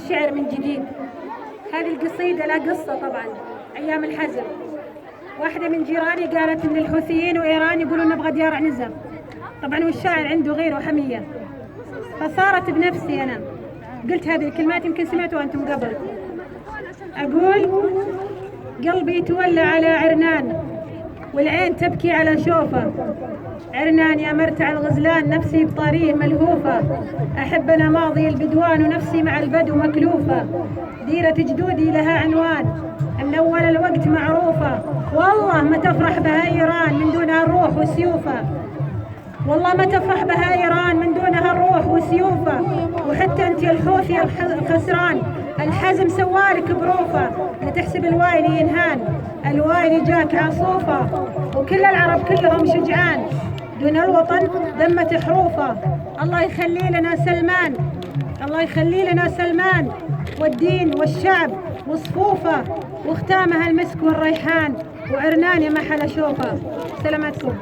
الشعر من جديد. هذه القصيدة لها قصة طبعا أيام الحزم. واحدة من جيراني قالت إن الحوثيين وإيران يقولون نبغى ديار عنزة. طبعا والشاعر عنده غير وحمية، فصارت بنفسي أنا قلت هذه الكلمات، يمكن سمعتوها أنتم قبل. أقول: قلبي تولى على عرنان والعين تبكي على شوفة، عرنان يا مرتع الغزلان نفسي بطاريه ملهوفة، أحب أنا ماضي البدوان ونفسي مع البدو مكلوفة، ديرة جدودي لها عنوان من أول الوقت معروفة، والله ما تفرح بها إيران من دونها الروح وسيوفة، والله ما تفرح بها إيران من دونها الروح وسيوفة، وحتى أنت الحوثي الخسران الحزم سوالك بروفة، لا تحسب الوايلي ينهان الوايلي جاك عصوفة، وكل العرب كلهم شجعان دون الوطن دمة حروفة، الله يخلي لنا سلمان، الله يخلي لنا سلمان والدين والشعب وصفوفه، وختامها المسك والريحان وعرنان يا محل شوفه. سلامتكم.